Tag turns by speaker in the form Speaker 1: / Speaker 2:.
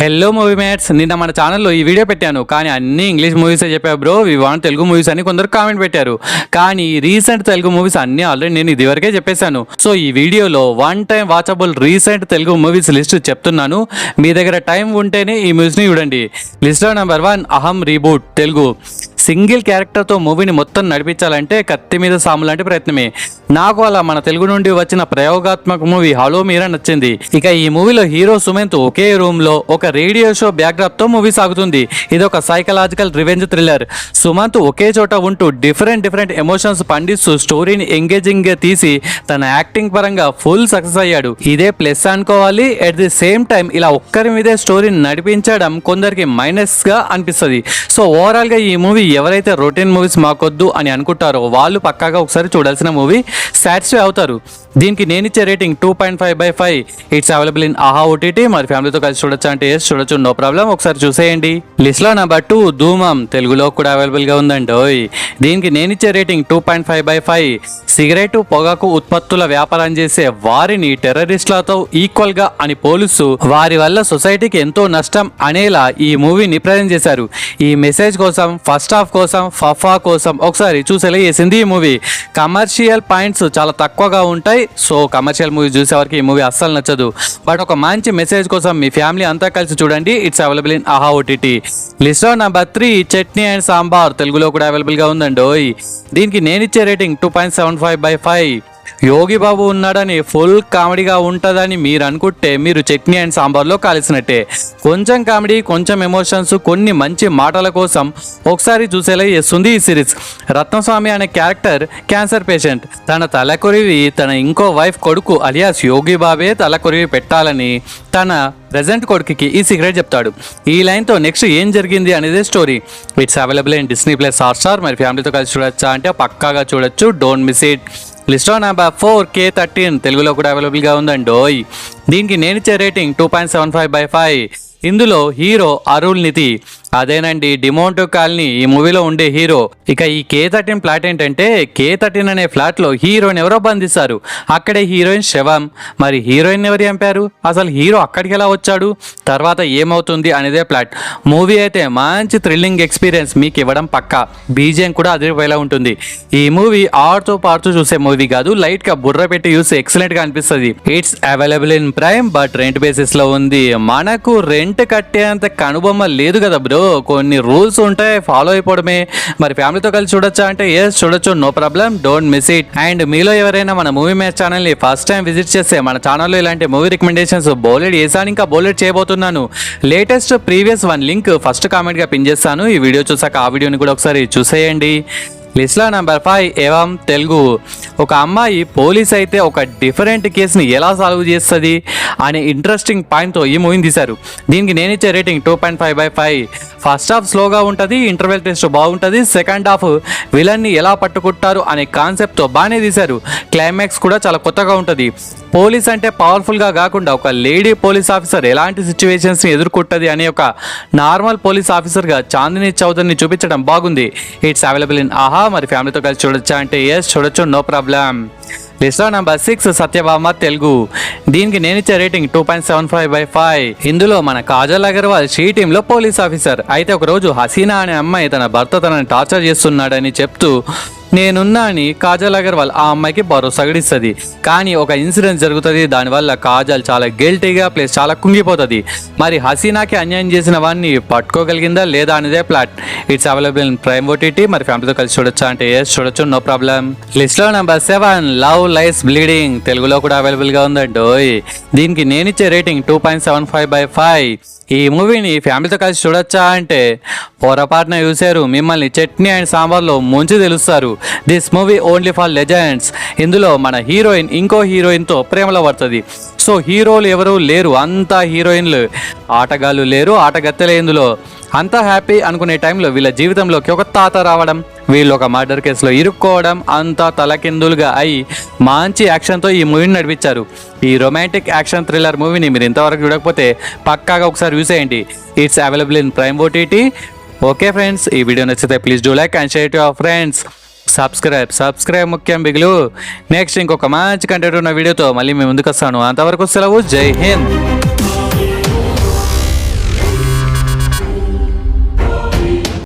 Speaker 1: Hello movie mates, నిన్న మన ఛానల్లో ఈ వీడియో పెట్టాను కానీ అన్ని ఇంగ్లీష్ మూవీసే చెప్పా bro, we want Telugu movies అని కొందరు కామెంట్ పెట్టారు. కానీ రీసెంట్ తెలుగు మూవీస్ అన్ని ఆల్రెడీ నేను ఇదివరకే చెప్పేశాను. సో ఈ వీడియోలో one time watchable recent Telugu movies list చెప్తున్నాను. మీ దగ్గర టైం ఉంటేనే ఈ మూవీస్ని చూడండి. లిస్ట్లో నెంబర్ 1 అహం రీబూట్ తెలుగు. సింగిల్ క్యారెక్టర్తో మూవీని మొత్తం నడిపించాలంటే కత్తి మీద సాము లాంటి ప్రయత్నమే. నాకు అలా మన తెలుగు నుండి వచ్చిన ప్రయోగాత్మక మూవీ హలో మీరా నచ్చింది. ఇక ఈ మూవీలో హీరో సుమంత్ ఒకే రూమ్ లో ఒక రేడియో షో బ్యాక్డ్రాప్ తో మూవీ సాగుతుంది. ఇది ఒక సైకలాజికల్ రివెంజ్ థ్రిల్లర్. సుమంత్ ఒకే చోట ఉంటూ డిఫరెంట్ ఎమోషన్స్ పండిస్తూ స్టోరీని ఎంగేజింగ్ గా తీసి తన యాక్టింగ్ పరంగా ఫుల్ సక్సెస్ అయ్యాడు. ఇదే ప్లస్ అనుకోవాలి. ఎట్ ది సేమ్ టైం ఇలా ఒక్కరి మీదే స్టోరీని నడిపించడం కొందరికి మైనస్ గా అనిపిస్తుంది. సో ఓవరాల్ గా ఈ మూవీ ఎవరైతే రొటీన్ మూవీస్ మాకొద్దు అని అనుకుంటారో వాళ్ళు పక్కాగా ఒకసారి చూడాల్సిన మూవీ, సాటిస్ఫై అవుతారు. దీనికి నేను ఇచ్చే రేటింగ్ 2.5/5. ఇట్స్ అవైలబుల్ ఇన్ ఆహా ఓటీటీ. మరి ఫ్యామిలీతో కలిసి చూడొచ్చు అంటే చూడొచ్చు, నో ప్రాబ్లం, ఒకసారి చూసేయండి. లిస్ట్లో నెంబర్ 2 ధూమం తెలుగులో కూడా అవైలబుల్ గా ఉందండి. దీనికి నేను ఇచ్చే రేటింగ్ 2.5/5. సిగరెట్ పొగాకు ఉత్పత్తుల వ్యాపారం చేసే వారిని టెర్రరిస్టులతో ఈక్వల్ గా అని పోలుస్తూ వారి వల్ల సొసైటీకి ఎంతో నష్టం అనేలా ఈ మూవీని ప్రజెంట్ చేశారు. ఈ మెసేజ్ కోసం, ఫస్ట్ హాఫ్ కోసం, ఫఫా కోసం ఒకసారి చూసేలా చేసింది ఈ మూవీ. కమర్షియల్ పాయింట్స్ చాలా తక్కువగా ఉంటాయి. సో కమర్షియల్ మూవీ చూసేవారికి ఈ మూవీ అస్సలు నచ్చదు. బట్ ఒక మంచి మెసేజ్ కోసం మీ ఫ్యామిలీ అంతా కలిసి చూడండి. ఇట్స్ అవైలబుల్ ఇన్ ఆహా ఓటీటీ. లిస్ట్లో నెంబర్ 3 చట్నీ అండ్ సాంబార్ తెలుగులో కూడా అవైలబుల్ గా ఉందండి. దీనికి నేను ఇచ్చే రేటింగ్ 2.75/5. యోగి బాబు ఉన్నాడని ఫుల్ కామెడీగా ఉంటుందని మీరు అనుకుంటే మీరు చట్నీ అండ్ సాంబార్లో కాల్సినట్టే. కొంచెం కామెడీ, కొంచెం ఎమోషన్స్, కొన్ని మంచి మాటల కోసం ఒకసారి చూసేలా చేస్తుంది ఈ సిరీస్. రత్నస్వామి అనే క్యారెక్టర్ క్యాన్సర్ పేషెంట్. తన తలకొరివి తన ఇంకో వైఫ్ కొడుకు అలియాస్ యోగి బాబే తలకొరివి పెట్టాలని తన ప్రెజెంట్ కొడుకుకి ఈ సీక్రెట్ చెప్తాడు. ఈ లైన్తో నెక్స్ట్ ఏం జరిగింది అనేది story. It's available in Disney+ Hotstar. మరి ఫ్యామిలీతో కలిసి చూడొచ్చా అంటే పక్కాగా చూడొచ్చు, డోంట్ మిస్ ఇట్. లిస్ట్లో నెంబర్ 4 K13 తెలుగులో కూడా అవైలబుల్గా ఉందండి. దీనికి నేను ఇచ్చే రేటింగ్ 2.75/5. ఇందులో హీరో అరుల్ నితి, అదేనండి డిమోంటో కాలనీ ఈ మూవీలో ఉండే హీరో. ఇక ఈ K13 ప్లాట్ ఏంటంటే K13 అనే ఫ్లాట్ లో హీరోయిన్ ఎవరో బంధిస్తారు. అక్కడే హీరోయిన్ శవం. మరి హీరోయిన్ ఎవరు చంపారు, అసలు హీరో అక్కడికి ఎలా వచ్చాడు, తర్వాత ఏమవుతుంది అనేదే ప్లాట్. మూవీ అయితే మంచి థ్రిల్లింగ్ ఎక్స్పీరియన్స్ మీకు ఇవ్వడం పక్కా. బీజిఎం కూడా అదిరిపోయేలా ఉంటుంది. ఈ మూవీ ఆడుతూ పాడుతూ చూసే మూవీ కాదు, లైట్ గా బుర్ర పెట్టి చూస్తే ఎక్సలెంట్ గా అనిపిస్తుంది. It's available in prime, but rent basis లో ఉంది. మనకు రెంట్ కట్టేంత కనుబొమ్మ లేదు కదా బ్రో, కొన్ని రూల్స్ ఉంటాయి, ఫాలో అయిపోవడమే. మరి ఫ్యామిలీతో కలిసి చూడొచ్చా అంటే చూడొచ్చు, no problem, don't miss it. And మీలో ఎవరైనా మన మూవీ మ్యాచ్ ఛానల్ ని ఫస్ట్ టైం విజిట్ చేస్తే మన ఛానల్లో ఇలాంటి మూవీ రికమెండేషన్స్ బౌలెడ్ చేశాను, ఇంకా బౌలెడ్ చేయబోతున్నాను. Latest previous 1 link first comment గా పిన్ చేస్తాను. ఈ వీడియో చూసాక ఆ వీడియోని కూడా ఒకసారి చూసేయండి. లిస్ట్లో నెంబర్ 5 ఏవం తెలుగు. ఒక అమ్మాయి పోలీస్ అయితే ఒక డిఫరెంట్ కేసుని ఎలా సాల్వ్ చేస్తుంది అనే ఇంట్రెస్టింగ్ పాయింట్తో ఈ మూవీని తీశారు. దీనికి నేను ఇచ్చే రేటింగ్ 2.5/5. ఫస్ట్ హాఫ్ స్లోగా ఉంటుంది, ఇంటర్వెల్ టెస్ట్ బాగుంటుంది. సెకండ్ హాఫ్ విలన్ని ఎలా పట్టుకుంటారు అనే కాన్సెప్ట్తో బాగానే తీశారు. క్లైమాక్స్ కూడా చాలా కొత్తగా ఉంటుంది. పోలీస్ అంటే పవర్ఫుల్గా కాకుండా ఒక లేడీ పోలీస్ ఆఫీసర్ ఎలాంటి సిచ్యువేషన్స్ని ఎదుర్కొంటుంది అనే ఒక నార్మల్ పోలీస్ ఆఫీసర్గా చాందిని చౌదరిని చూపించడం బాగుంది. ఇట్స్ అవైలబుల్ ఇన్ ఆహా. మరి ఫ్యామిలీతో కలిసి చూడొచ్చా అంటే చూడొచ్చు, నో ప్రాబ్లం. లిస్ట్లో నెంబర్ 6 సత్యభామ తెలుగు. దీనికి నేను ఇచ్చే రేటింగ్ 2.75/5. ఇందులో మన కాజల్ అగర్వాల్ షీ టీంలో పోలీస్ ఆఫీసర్. అయితే ఒకరోజు హసీనా అనే అమ్మాయి తన భర్త తనని టార్చర్ చేస్తున్నాడని చెప్తూ నేనున్నా అని కాజల్ అగర్వాల్ ఆ అమ్మాయికి భరోసా ఇస్తుంది. కానీ ఒక ఇన్సిడెంట్ జరుగుతుంది, దానివల్ల కాజల్ చాలా గిల్టీగా ప్లస్ చాలా కుంగిపోతుంది. మరి హసీనాకి అన్యాయం చేసిన వాడిని పట్టుకోగలిగిందా లేదా అనేదే plot. It's available in prime OTT. మరి ఫ్యామిలీతో కలిసి చూడొచ్చా అంటే చూడొచ్చు, నో ప్రాబ్లం. లిస్ట్లో నెంబర్ 7 లవ్ లైస్ బ్లీడింగ్ తెలుగులో కూడా అవైలబుల్ గా ఉందండి. దీనికి నేను ఇచ్చే రేటింగ్ 2.75/5. ఈ మూవీని ఫ్యామిలీతో కలిసి చూడొచ్చా అంటే పొరపాటున చూశారు, మిమ్మల్ని చట్నీ అండ్ సాంబార్లో ముంచి తెలుస్తారు. This movie only for legends. ఇందులో మన హీరోయిన్ ఇంకో హీరోయిన్తో ప్రేమలో పడుతుంది. సో హీరోలు ఎవరు లేరు, అంతా హీరోయిన్లు. ఆటగాళ్ళు లేరు, ఆటగత్తెలే ఇందులో. అంతా హ్యాపీ అనుకునే టైంలో వీళ్ళ జీవితంలోకి ఒక తాత రావడం, వీళ్ళు ఒక మర్డర్ కేసులో ఇరుక్కోవడం, అంతా తలకిందులుగా అయి మంచి యాక్షన్తో ఈ మూవీని నడిపించారు. ఈ రొమాంటిక్ యాక్షన్ థ్రిల్లర్ మూవీని మీరు ఇంతవరకు చూడకపోతే పక్కాగా ఒకసారి చూసేయండి. It's available in prime OTT. Okay friends, ఈ వీడియో నచ్చితే please do like and share to your friends. Subscribe ముఖ్యం బిగులు. నెక్స్ట్ ఇంకొక మంచి కంటెంట్ ఉన్న వీడియోతో మళ్ళీ మేము ముందుకు వస్తాను. అంతవరకు సెలవు. జై హింద్.